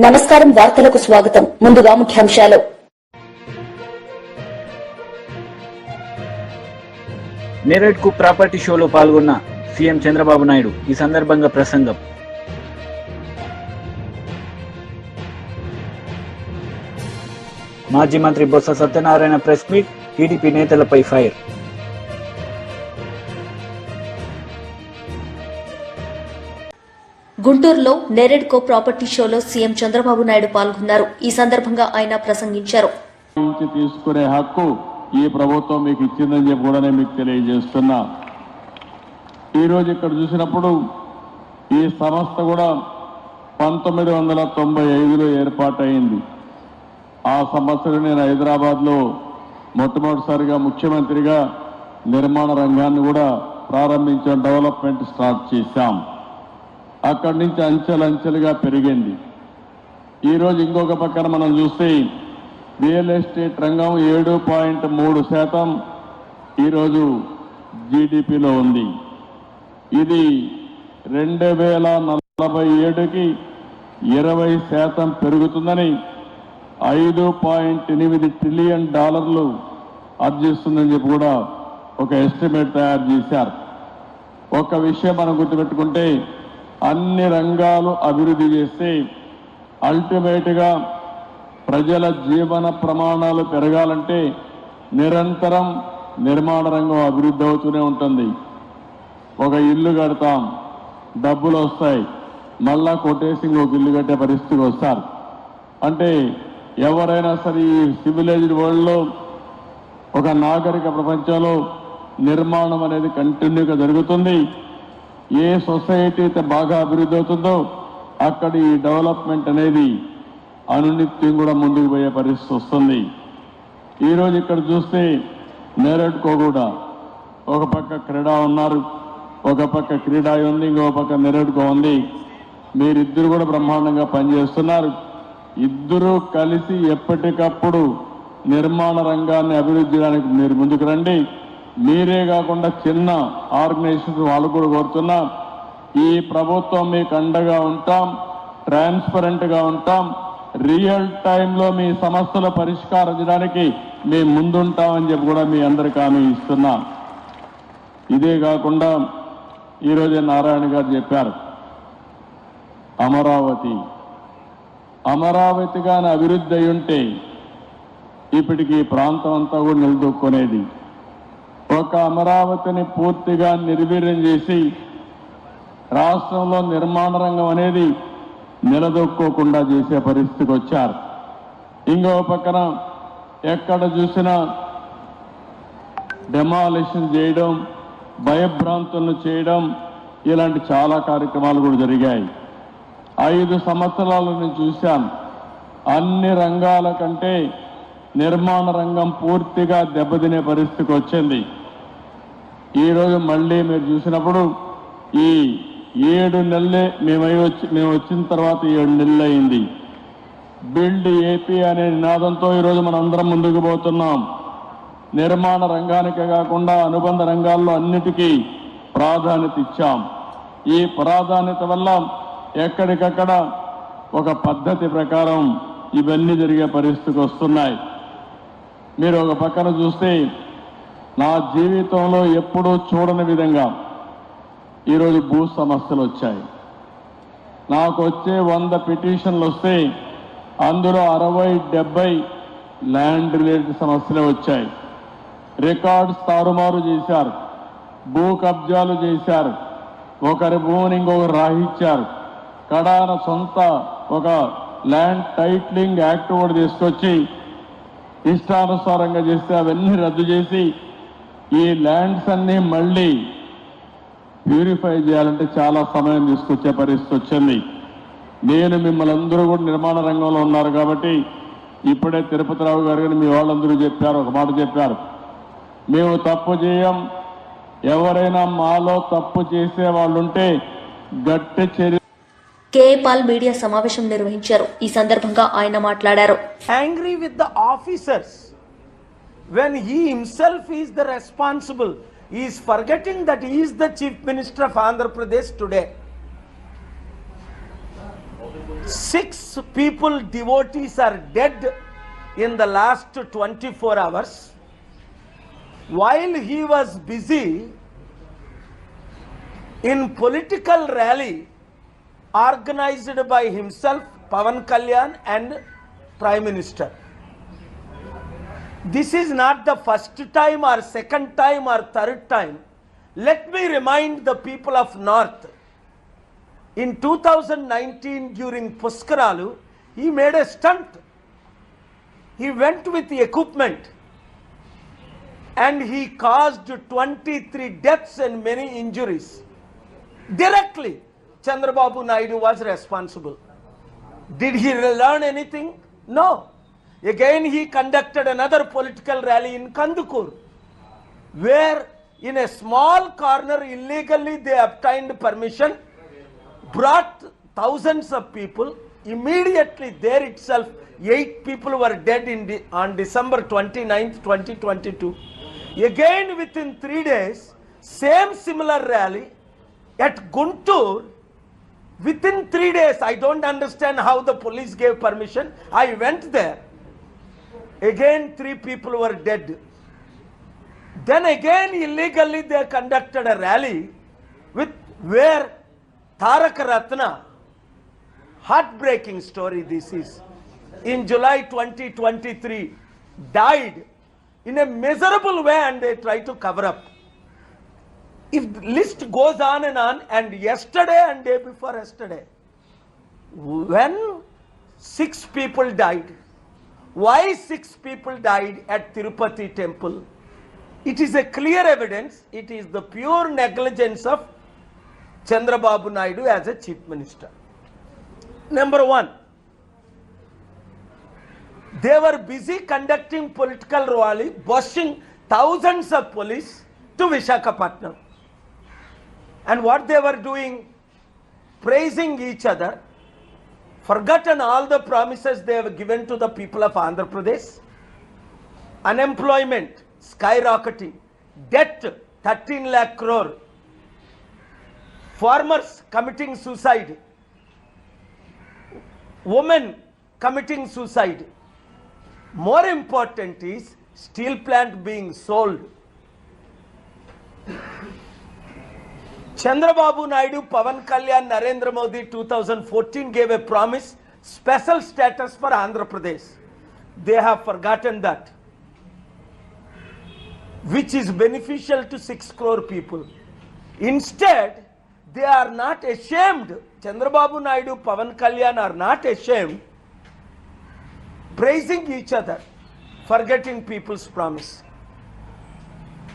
నమస్కారం వార్తలకు స్వాగతం. ముందుగా ముఖ్యాంశాలు. నేరేడ్ కు ప్రాపర్టీ షోలో పాల్గొన్న సీఎం చంద్రబాబు నాయుడు. ఈ సందర్భంగా ప్రసంగం. మాజీ మంత్రి Botsa Satyanarayana press meet. TDP నేతలపై ఫైర్. గుంటూరులో నేరేడ్ కో ప్రాపర్టీ షోలో సీఎం చంద్రబాబు నాయుడు పాల్గొన్నారు. ఈ సందర్భంగా ఆయన ప్రసంగించారు. తీసుకునే హక్కు ఈ ప్రభుత్వం మీకు ఇచ్చిందని చెప్పి కూడా నేను మీకు తెలియజేస్తున్నా. ఈరోజు ఇక్కడ చూసినప్పుడు ఈ సంస్థ కూడా 1995లో ఏర్పాటైంది. ఆ సంవత్సరం నేను హైదరాబాద్లో మొట్టమొదటిసారిగా ముఖ్యమంత్రిగా నిర్మాణ రంగాన్ని కూడా ప్రారంభించాం, డెవలప్మెంట్ స్టార్ట్ చేశాం. అక్కడి నుంచి అంచెలంచెలుగా పెరిగింది. ఈరోజు ఇంకొక పక్కన మనం చూస్తే రియల్ ఎస్టేట్ రంగం 7.3% ఈరోజు జీడిపిలో ఉంది. ఇది 2047కి 20% పెరుగుతుందని, $5.8 ట్రిలియన్ ఆర్జిస్తుందని చెప్పి కూడా ఒక ఎస్టిమేట్ తయారు చేశారు. ఒక విషయం మనం గుర్తుపెట్టుకుంటే, అన్ని రంగాలు అభివృద్ధి చేస్తే అల్టిమేట్గా ప్రజల జీవన ప్రమాణాలు పెరగాలంటే నిరంతరం నిర్మాణ రంగం అభివృద్ధి అవుతూనే ఉంటుంది. ఒక ఇల్లు కడతాం, డబ్బులు వస్తాయి, మళ్ళా కొట్టేసి ఇంకొక ఇల్లు కట్టే పరిస్థితికి వస్తారు. అంటే ఎవరైనా సరే ఈ సివిలైజ్డ్ వరల్డ్లో, ఒక నాగరిక ప్రపంచంలో నిర్మాణం అనేది కంటిన్యూగా జరుగుతుంది. ఏ సొసైటీ అయితే బాగా అభివృద్ధి అవుతుందో అక్కడ ఈ డెవలప్మెంట్ అనేది అనునిత్యం కూడా ముందుకు పోయే పరిస్థితి వస్తుంది. ఈరోజు ఇక్కడ చూస్తే నేరేడ్కో కూడా ఒక పక్క క్రీడా ఉన్నారు, ఒక పక్క క్రీడా ఉంది, ఇంకొక పక్క నేరేడ్కో ఉంది. మీరిద్దరు కూడా బ్రహ్మాండంగా పనిచేస్తున్నారు. ఇద్దరూ కలిసి ఎప్పటికప్పుడు నిర్మాణ రంగాన్ని అభివృద్ధి చేయడానికి మీరు ముందుకు రండి. మీరే కాకుండా చిన్న ఆర్గనైజేషన్స్ వాళ్ళు కూడా కోరుతున్నా, ఈ ప్రభుత్వం మీకు అండగా ఉంటాం, ట్రాన్స్పరెంట్గా ఉంటాం, రియల్ టైంలో మీ సమస్యల పరిష్కారం చేయడానికి మేము ముందుంటామని చెప్పి కూడా మీ అందరికీ హామీ ఇస్తున్నా. ఇదే కాకుండా ఈరోజు నారాయణ గారు చెప్పారు, అమరావతి కానీ అభివృద్ధి అయి ఉంటే ఇప్పటికి ఈ ప్రాంతం అంతా కూడా నిలదొక్కునేది. ఒక అమరావతిని పూర్తిగా నిర్వీర్యం చేసి రాష్ట్రంలో నిర్మాణ రంగం అనేది నిలదొక్కోకుండా చేసే పరిస్థితికి వచ్చారు. ఇంకో పక్కన ఎక్కడ చూసినా డెమాలిషన్ చేయడం, భయభ్రాంతులను చేయడం, ఇలాంటి చాలా కార్యక్రమాలు కూడా జరిగాయి. 5 సంవత్సరాలు నేను చూశాను. అన్ని రంగాల కంటే నిర్మాణ రంగం పూర్తిగా దెబ్బతినే పరిస్థితికి వచ్చింది. ఈరోజు మళ్ళీ మీరు చూసినప్పుడు ఈ 7 నెలలే మేము వచ్చిన తర్వాత 7 నెలలు అయింది. బిల్డ్ ఏపీ అనే నినాదంతో ఈరోజు మనం అందరం ముందుకు పోతున్నాం. నిర్మాణ రంగానికే కాకుండా అనుబంధ రంగాల్లో అన్నిటికీ ప్రాధాన్యత ఇచ్చాం. ఈ ప్రాధాన్యత వల్ల ఎక్కడికక్కడ ఒక పద్ధతి ప్రకారం ఇవన్నీ జరిగే పరిస్థితికి వస్తున్నాయి. మీరు ఒక పక్కన చూస్తే నా జీవితంలో ఎప్పుడూ చూడని విధంగా ఈరోజు భూ సమస్యలు వచ్చాయి. నాకు వచ్చే 100 పిటిషన్లు వస్తే అందులో 60-70 ల్యాండ్ రిలేటెడ్ సమస్యలే వచ్చాయి. రికార్డ్స్ తారుమారు చేశారు, భూ కబ్జాలు చేశారు, ఒకరి భూమిని ఇంకొకరు రాహించారు. కడాన సొంత ఒక ల్యాండ్ టైటిలింగ్ యాక్ట్ కూడా తీసుకొచ్చి ఇష్టానుసారంగా చేస్తే అవన్నీ రద్దు చేసి ఈ ల్యాండ్స్ అన్నీ మళ్ళీ ప్యూరిఫై చేయాలంటే చాలా సమయం తీసుకొచ్చే పరిస్థితి వచ్చింది. నేను మిమ్మల్ని అందరూ కూడా నిర్మాణ రంగంలో ఉన్నారు కాబట్టి ఇప్పుడే తిరుపతిరావు గారు కానీ మీ వాళ్ళందరూ చెప్పారు, ఒక మాట చెప్పారు, మేము తప్పు చేయం, ఎవరైనా మాలో తప్పు చేసే వాళ్ళు ఉంటే గట్టి చర్య. కేఏ పాల్ మీడియా సమావేశం నిర్వహించారు. ఈ సందర్భంగా ఆయన మాట్లాడారు. Angry with the officers when he himself is the responsible. He is forgetting that he is the Chief Minister of Andhra Pradesh today. 6 people, devotees, are dead in the last 24 hours while he was busy in political rally organized by himself, Pavan Kalyan, and Prime Minister. This is not the first time or second time or third time. Let me remind the people of North. In 2019 during Puskaralu, he made a stunt. He went with the equipment and he caused 23 deaths and many injuries. Directly, Chandrababu Naidu was responsible. Did he learn anything? No. Again, he conducted another political rally in Kandukur, where in a small corner illegally they obtained permission, brought thousands of people. Immediately there itself 8 people were dead on December 29th, 2022. Again within 3 days, same similar rally at Guntur. Within 3 days, I don't understand how the police gave permission. I went there. Again 3 people were dead. Then again illegally they conducted a rally where Tarak Ratna, heartbreaking story this is, in July 2023 died in a miserable way and they try to cover up. If the list goes on, and yesterday and day before yesterday, when 6 people died, why 6 people died at Tirupati temple? It is a clear evidence. It is the pure negligence of Chandrababu Naidu as a chief minister. Number 1, they were busy conducting political rally, bussing thousands of police to Visakhapatnam. And what they were doing? Praising each other, forgotten all the promises they have given to the people of Andhra Pradesh. Unemployment skyrocketing, debt 13 lakh crore, farmers committing suicide, women committing suicide. More important is steel plant being sold. Chandrababu Naidu, Pavan Kalyan, Narendra Modi 2014 gave a promise, special status for Andhra Pradesh. They have forgotten that, which is beneficial to 6 crore people. Instead, they are not ashamed. Chandrababu Naidu, Pavan Kalyan are not ashamed, praising each other, forgetting people's promise.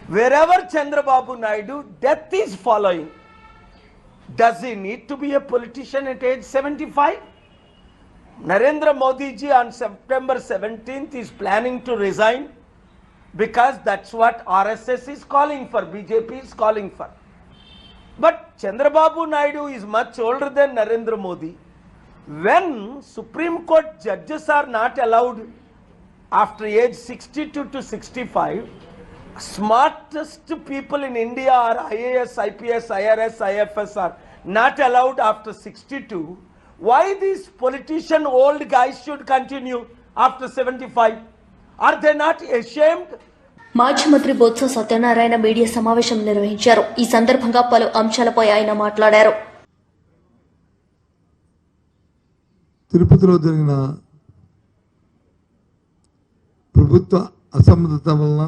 Wherever Chandrababu Naidu, death is following. Does he need to be a politician at age 75? Narendra Modi ji on September 17th is planning to resign because that's what RSS is calling for, BJP is calling for. But Chandrababu Naidu is much older than Narendra Modi. When Supreme Court judges are not allowed after age 62 to 65, smartest people in India are IAS, IPS, IRS, IFS are not allowed after 62. Why these politician old guys should continue after 75? Are they not ashamed? మాజీ మంత్రి Botsa Satyanarayana media సమావేశం నిర్వహించారు. ఈ సందర్భంగా పలు అంశాలపై ఆయన మాట్లాడారు. తిరుపతిలో జరిగిన ప్రభుత్వ అసమర్థత వలన,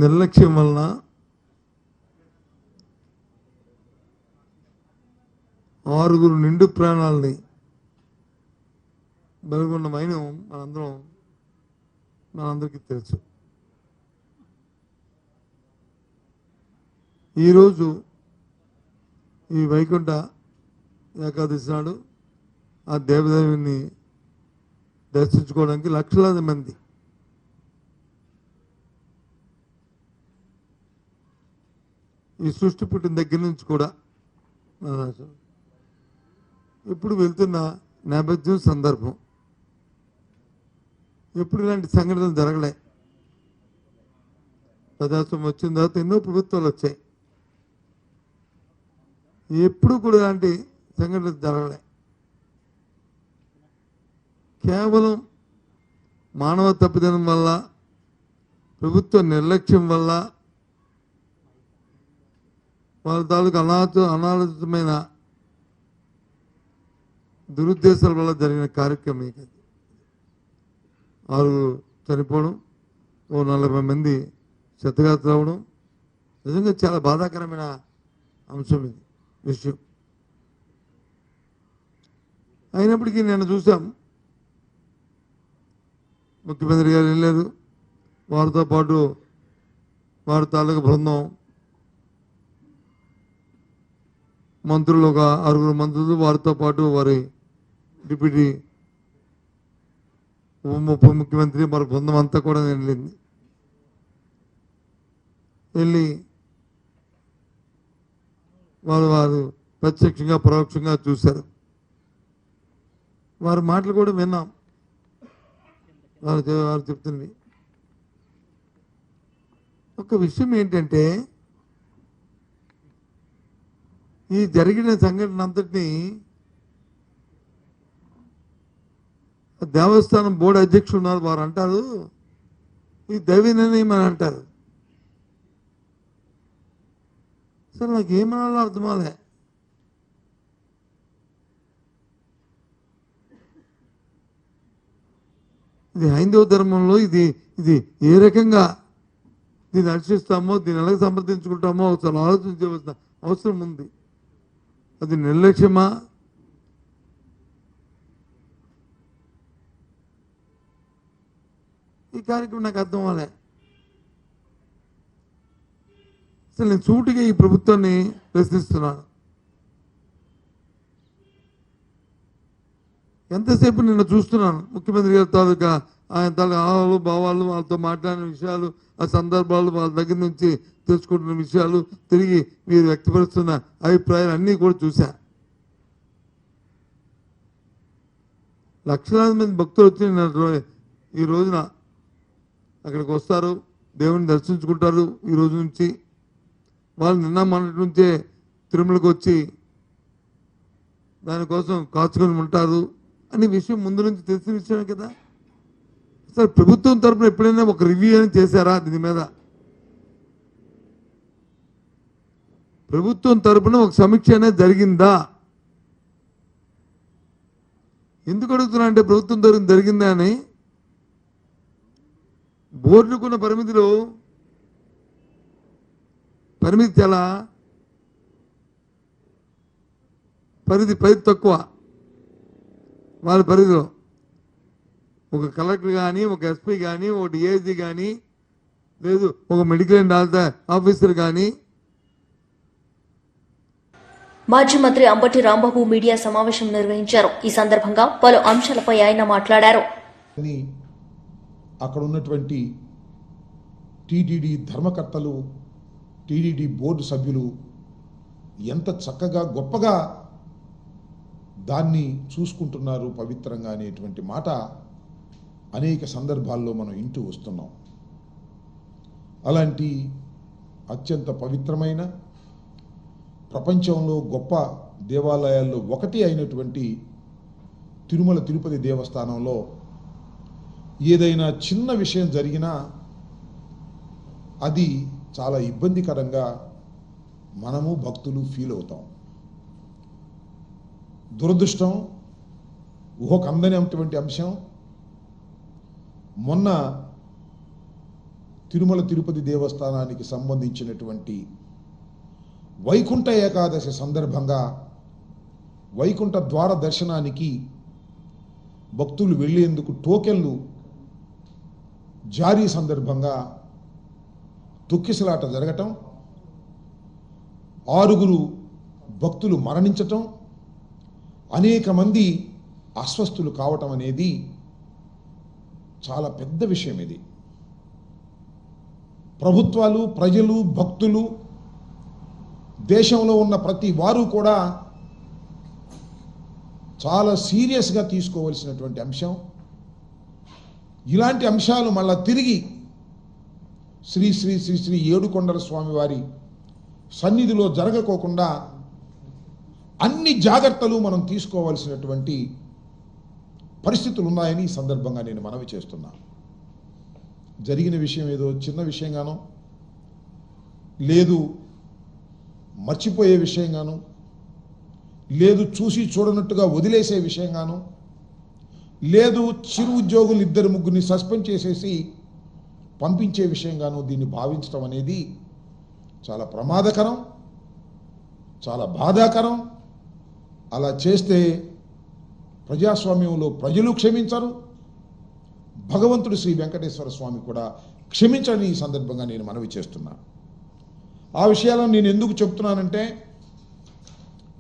నిర్లక్ష్యం వలన ఆరుగురు నిండు ప్రాణాలని బలిగొన్న మైనం మనందరికీ తెలుసు. ఈరోజు ఈ వైకుంఠ ఏకాదశి నాడు ఆ దేవదేవుని దర్శించుకోవడానికి లక్షలాది మంది ఈ సృష్టి పుట్టిన దగ్గర నుంచి కూడా ఇప్పుడు వెళ్తున్న నేపథ్యం, సందర్భం, ఎప్పుడు ఇలాంటి సంఘటనలు జరగలే. ప్రజాస్వామ్యం వచ్చిన తర్వాత ఎన్నో ప్రభుత్వాలు వచ్చాయి. ఎప్పుడు కూడా ఇలాంటి సంఘటనలు జరగలే. కేవలం మానవ తప్పిదనం వల్ల, ప్రభుత్వ నిర్లక్ష్యం వల్ల, వాళ్ళ తాలూకు అనాలోచితమైన దురుద్దేశాల వల్ల జరిగిన కార్యక్రమం ఇది. 6 చనిపోవడం, 40 మంది క్షతగాత్ర అవడం నిజంగా చాలా బాధాకరమైన అంశం ఇది విషయం. అయినప్పటికీ నేను చూసాం, ముఖ్యమంత్రి గారు వెళ్ళారు, వారితో పాటు వారి తాలూకు బృందం, మంత్రులు, ఒక 6 మంత్రులు, వారితో పాటు వారి డిప్యూటీ ఉప ముఖ్యమంత్రి, మరి బృందం అంతా కూడా వెళ్ళి వారు ప్రత్యక్షంగా పరోక్షంగా చూశారు. వారి మాటలు కూడా విన్నాం. వారు చెప్తుంది ఒక విషయం ఏంటంటే, ఈ జరిగిన సంఘటన అంతటినీ దేవస్థానం బోర్డు అధ్యక్షులు ఉన్నారు, వారు అంటారు ఈ దైవ నిర్ణయం అని అంటారు. అసలు నాకు ఏమనాలో అర్థమాలే. ఇది హైందవ ధర్మంలో ఇది ఏ రకంగా దీన్ని హర్షిస్తామో, దీన్ని ఎలా సమర్థించుకుంటామో అసలు ఆలోచించవలసిన అవసరం ఉంది. అది నిర్లక్ష్యమా, ఈ కార్యక్రమం నాకు అర్థం అవ్వలే. అసలు నేను సూటిగా ఈ ప్రభుత్వాన్ని ప్రశ్నిస్తున్నాను. ఎంతసేపు నిన్న చూస్తున్నాను ముఖ్యమంత్రి గారి తాలూకా ఆయన తాలూకా ఆహాలు భావాలు, వాళ్ళతో మాట్లాడిన విషయాలు, ఆ సందర్భాలు, వాళ్ళ దగ్గర నుంచి తెలుసుకుంటున్న విషయాలు, తిరిగి మీరు వ్యక్తపరుస్తున్న అభిప్రాయాలు అన్నీ కూడా చూశా. లక్షలాది మంది భక్తులు వచ్చి ఈ రోజున అక్కడికి వస్తారు, దేవుని దర్శించుకుంటారు. ఈ రోజు నుంచి వాళ్ళు నిన్న మొన్నటి నుంచే తిరుమలకు వచ్చి దానికోసం కాచుకొని ఉంటారు అనే విషయం ముందు నుంచి తెలిసిన విషయమే కదా. అసలు ప్రభుత్వం తరఫున ఎప్పుడైనా ఒక రివ్యూ అని చేశారా దీని మీద? ప్రభుత్వం తరఫున ఒక సమీక్ష అనేది జరిగిందా? ఎందుకు అడుగుతున్నా అంటే, ప్రభుత్వం తరఫున జరిగిందా అని బోర్డుకున్న పరిమితి చాలా పరిధి తక్కువ. వాళ్ళ పరిధిలో ఒక కలెక్టర్ కానీ, ఒక ఎస్పీ కానీ, ఒక డిఐజీ కానీ, లేదు ఒక మెడికల్ అండ్ హెల్త్ ఆఫీసర్ కానీ. మాజీ మంత్రి అంబటి రాంబాబు మీడియా సమావేశం నిర్వహించారు. ఈ సందర్భంగా పలు అంశాలపై ఆయన మాట్లాడారు. అక్కడ ఉన్నటువంటి టీటీడీ ధర్మకర్తలు, టీటీడీ బోర్డు సభ్యులు ఎంత చక్కగా గొప్పగా దాన్ని చూసుకుంటున్నారు పవిత్రంగా అనేటువంటి మాట అనేక సందర్భాల్లో మనం వింటూ వస్తున్నాం. అలాంటి అత్యంత పవిత్రమైన, ప్రపంచంలో గొప్ప దేవాలయాల్లో ఒకటి అయినటువంటి తిరుమల తిరుపతి దేవస్థానంలో ఏదైనా చిన్న విషయం జరిగినా అది చాలా ఇబ్బందికరంగా మనము భక్తులు ఫీల్ అవుతాం. దురదృష్టం, ఊహకు అందనటువంటి అంశం, మొన్న తిరుమల తిరుపతి దేవస్థానానికి సంబంధించినటువంటి వైకుంఠ ఏకాదశి సందర్భంగా వైకుంఠ ద్వార దర్శనానికి భక్తులు వెళ్లేందుకు టోకెన్లు జారీ సందర్భంగా తొక్కిసలాట జరగటం, 6 భక్తులు మరణించటం, అనేక మంది అస్వస్థులు కావటం అనేది చాలా పెద్ద విషయం. ఇది ప్రభుత్వాలు, ప్రజలు, భక్తులు, దేశంలో ఉన్న ప్రతి వారు కూడా చాలా సీరియస్గా తీసుకోవాల్సినటువంటి అంశం. ఇలాంటి అంశాలు మళ్ళా తిరిగి శ్రీ శ్రీ శ్రీ శ్రీ ఏడుకొండల స్వామి వారి సన్నిధిలో జరగకోకుండా అన్ని జాగ్రత్తలు మనం తీసుకోవాల్సినటువంటి పరిస్థితులు ఉన్నాయని ఈ సందర్భంగా నేను మనవి చేస్తున్నా. జరిగిన విషయం ఏదో చిన్న విషయంగానో, లేదు మర్చిపోయే విషయంగానో, లేదు చూసి చూడనట్టుగా వదిలేసే విషయంగానో, లేదు చిరు ఉద్యోగులు 2-3 సస్పెండ్ చేసేసి పంపించే విషయంగానో దీన్ని భావించడం అనేది చాలా ప్రమాదకరం, చాలా బాధాకరం. అలా చేస్తే ప్రజాస్వామ్యంలో ప్రజలు క్షమించరు, భగవంతుడు శ్రీ వెంకటేశ్వర స్వామి కూడా క్షమించని ఈ సందర్భంగా నేను మనవి చేస్తున్నా. ఆ విషయాలను నేను ఎందుకు చెప్తున్నానంటే,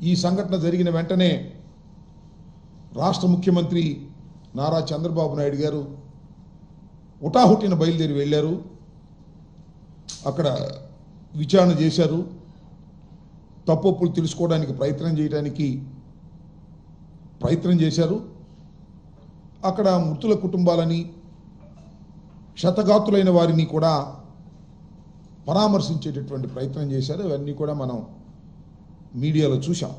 ఈ సంఘటన జరిగిన వెంటనే రాష్ట్ర ముఖ్యమంత్రి నారా చంద్రబాబు నాయుడు గారు హుటాహుటిన బయలుదేరి వెళ్ళారు. అక్కడ విచారణ చేశారు, తప్పులు తెలుసుకోవడానికి ప్రయత్నం చేశారు. అక్కడ మృతుల కుటుంబాలని, క్షతగాతులైన వారిని కూడా పరామర్శించేటటువంటి ప్రయత్నం చేశారు. అవన్నీ కూడా మనం మీడియాలో చూసాం.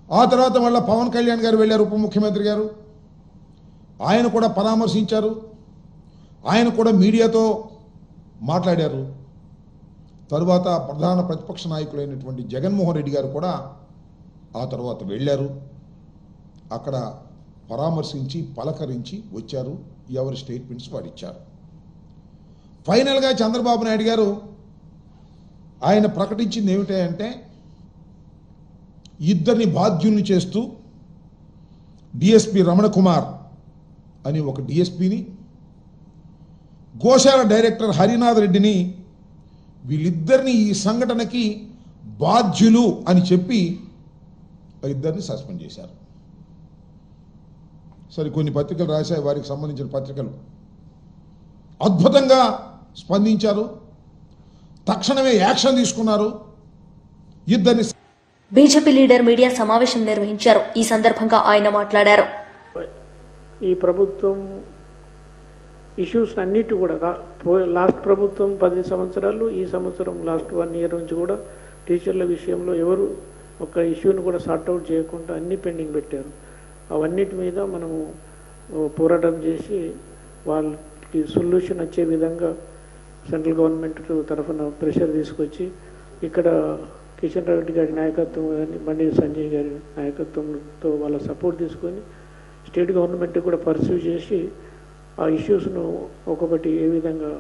ఆ తర్వాత మళ్ళీ పవన్ కళ్యాణ్ గారు వెళ్ళారు, ఉప ముఖ్యమంత్రి గారు. ఆయన కూడా పరామర్శించారు, ఆయన కూడా మీడియాతో మాట్లాడారు. తరువాత ప్రధాన ప్రతిపక్ష నాయకులైనటువంటి జగన్మోహన్ రెడ్డి గారు కూడా ఆ తర్వాత వెళ్ళారు. అక్కడ పరామర్శించి పలకరించి వచ్చారు. ఎవరి స్టేట్మెంట్స్ వారు ఇచ్చారు. ఫైనల్గా చంద్రబాబు నాయుడు గారు ఆయన ప్రకటించింది ఏమిటంటే, ఇద్దరిని బాధ్యుల్ని చేస్తూ డిఎస్పి రమణ కుమార్ అని ఒక డిఎస్పిని, గోశాల డైరెక్టర్ హరినాథ్ రెడ్డిని, వీళ్ళిద్దరిని ఈ సంఘటనకి బాధ్యులు అని చెప్పి ఇద్దరిని సస్పెండ్ చేశారు. సరే, కొన్ని పత్రికలు రాశాయి, వారికి సంబంధించిన పత్రికలు అద్భుతంగా స్పందించారు, తక్షణమే యాక్షన్ తీసుకున్నారు. ఇద్దరిని బీజేపీ లీడర్ మీడియా సమావేశం నిర్వహించారు. ఈ సందర్భంగా ఆయన మాట్లాడారు. ఈ ప్రభుత్వం ఇష్యూస్ అన్నిటి కూడా లాస్ట్ ప్రభుత్వం 10 సంవత్సరాలు, ఈ సంవత్సరం లాస్ట్ 1 year నుంచి కూడా టీచర్ల విషయంలో ఎవరు ఒక ఇష్యూని కూడా సార్ట్అవుట్ చేయకుండా అన్ని పెండింగ్ పెట్టారు. అవన్నిటి మీద మనము పోరాటం చేసి వాళ్ళకి సొల్యూషన్ వచ్చే విధంగా సెంట్రల్ గవర్నమెంట్ తరఫున ప్రెషర్ తీసుకొచ్చి ఇక్కడ కిషన్ రెడ్డి గారి నాయకత్వం కానీ, బండి సంజయ్ గారి నాయకత్వంతో వాళ్ళ సపోర్ట్ తీసుకొని స్టేట్ గవర్నమెంట్ కూడా పర్సీవ్ చేసి ఆ ఇష్యూస్ను ఒక్కొక్కటి ఏ విధంగా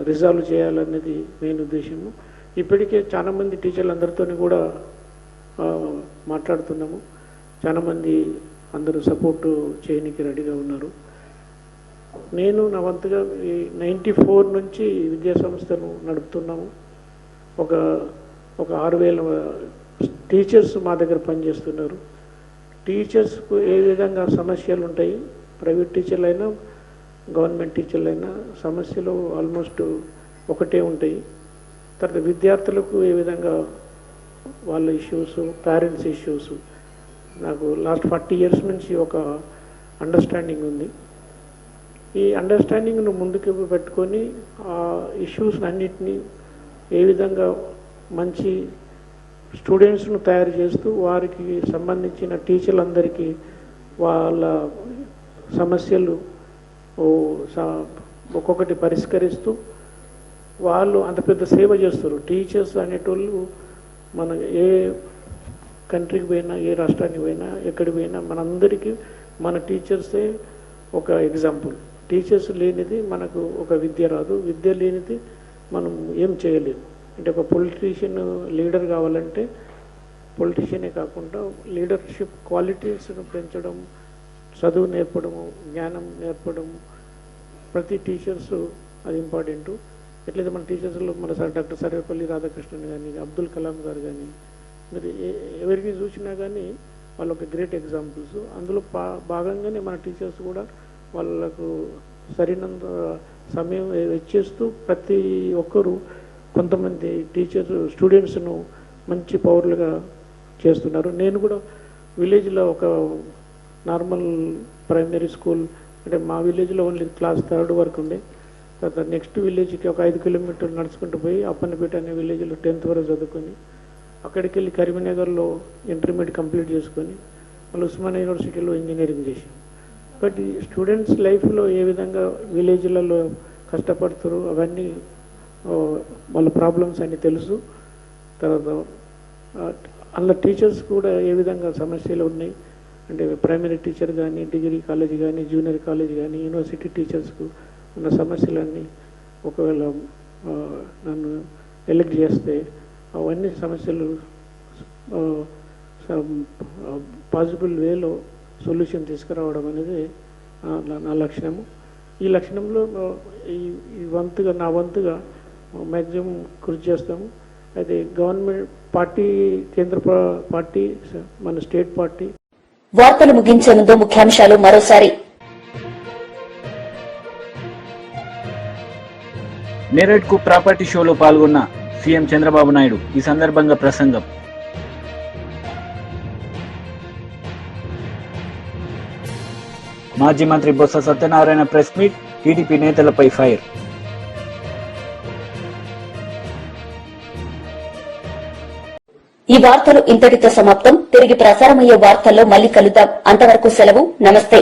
రిజాల్వ్ చేయాలన్నది మెయిన్ ఉద్దేశము. ఇప్పటికే చాలామంది టీచర్లందరితో కూడా మాట్లాడుతున్నాము. చాలామంది అందరూ సపోర్టు చేయడానికి రెడీగా ఉన్నారు. నేను నా వంతుగా 94 నుంచి విద్యా సంస్థను నడుపుతున్నాము. ఒక 6,000 టీచర్స్ మా దగ్గర పనిచేస్తున్నారు. టీచర్స్కు ఏ విధంగా సమస్యలు ఉంటాయి, ప్రైవేట్ టీచర్లు అయినా గవర్నమెంట్ టీచర్లు అయినా సమస్యలు ఆల్మోస్ట్ ఒకటే ఉంటాయి. తర్వాత విద్యార్థులకు ఏ విధంగా వాళ్ళ ఇష్యూస్, పేరెంట్స్ ఇష్యూస్, నాకు లాస్ట్ 40 years నుంచి ఒక అండర్స్టాండింగ్ ఉంది. ఈ అండర్స్టాండింగ్ను ముందుకు పెట్టుకొని ఆ ఇష్యూస్ అన్నిటినీ ఏ విధంగా మంచి స్టూడెంట్స్ను తయారు చేస్తూ వారికి సంబంధించిన టీచర్లందరికీ వాళ్ళ సమస్యలు ఒక్కొక్కటి పరిష్కరిస్తూ వాళ్ళు అంత పెద్ద సేవ చేస్తారు. టీచర్స్ అనేటోళ్ళు మన ఏ కంట్రీకి పోయినా, ఏ రాష్ట్రానికి పోయినా, ఎక్కడికి పోయినా మనందరికీ మన టీచర్సే ఒక ఎగ్జాంపుల్. టీచర్స్ లేనిది మనకు ఒక విద్య రాదు, విద్య లేనిది మనం ఏం చేయలేము. అంటే ఒక పొలిటీషియన్ లీడర్ కావాలంటే పొలిటీషియనే కాకుండా లీడర్షిప్ క్వాలిటీస్ను పెంచడం, చదువు నేర్పడము, జ్ఞానం నేర్పడము, ప్రతి టీచర్స్ అది ఇంపార్టెంటు. ఎట్లయితే మన టీచర్స్లో మన డాక్టర్ సర్వేపల్లి రాధాకృష్ణన్ కానీ, అబ్దుల్ కలాం గారు కానీ, మీరు ఎవరికి చూసినా కానీ వాళ్ళు ఒక గ్రేట్ ఎగ్జాంపుల్స్. అందులో భాగంగానే మన టీచర్స్ కూడా వాళ్ళకు సరైనంత సమయం వెచ్చేస్తూ ప్రతి ఒక్కరూ కొంతమంది టీచర్స్ స్టూడెంట్స్ను మంచి పౌరులుగా చేస్తున్నారు. నేను కూడా విలేజ్లో ఒక నార్మల్ ప్రైమరీ స్కూల్, అంటే మా విలేజ్లో ఓన్లీ క్లాస్ 3rd వరకు ఉండే. తర్వాత నెక్స్ట్ విలేజ్కి ఒక 5 kilometers నడుచుకుంటూ పోయి అప్పన్నపేట అనే విలేజ్లో 10th వరకు చదువుకొని అక్కడికి వెళ్ళి కరీంనగర్లో ఇంటర్మీడియట్ కంప్లీట్ చేసుకొని మళ్ళీ ఉస్మానియా యూనివర్సిటీలో ఇంజనీరింగ్ చేశాం. బట్ ఈ స్టూడెంట్స్ లైఫ్లో ఏ విధంగా విలేజ్లలో కష్టపడతారు అవన్నీ వాళ్ళ ప్రాబ్లమ్స్ అన్నీ తెలుసు. తర్వాత అందులో టీచర్స్ కూడా ఏ విధంగా సమస్యలు ఉన్నాయి అంటే ప్రైమరీ టీచర్ కానీ, డిగ్రీ కాలేజ్ కానీ, జూనియర్ కాలేజ్ కానీ, యూనివర్సిటీ టీచర్స్కు ఉన్న సమస్యలన్నీ ఒకవేళ నన్ను ఎలెక్ట్ చేస్తే అవన్నీ సమస్యలు పాసిబుల్ వేలో సొల్యూషన్ తీసుకురావడం అనేది నా లక్ష్యము. ఈ లక్ష్యంలో నా వంతుగా మ్యాక్సిమం కృషి చేస్తాము. అయితే గవర్నమెంట్ పార్టీ, కేంద్ర పార్టీ, మన స్టేట్ పార్టీ. వార్తలు ముగించే ముందు ముఖ్యాంశాలు మరోసారి. నేరేడ్కు ప్రాపర్టీ షోలో పాల్గొన్న సీఎం చంద్రబాబు నాయుడు. ఈ సందర్భంగా ప్రసంగం. మాజీ మంత్రి Botsa Satyanarayana press meet. TDP నేతలపై ఫైర్. ఈ వార్తలు ఇంతటితో సమాప్తం. తిరిగి ప్రసారమయ్యే వార్తల్లో మళ్ళీ కలుద్దాం. అంతవరకు సెలవు. నమస్తే.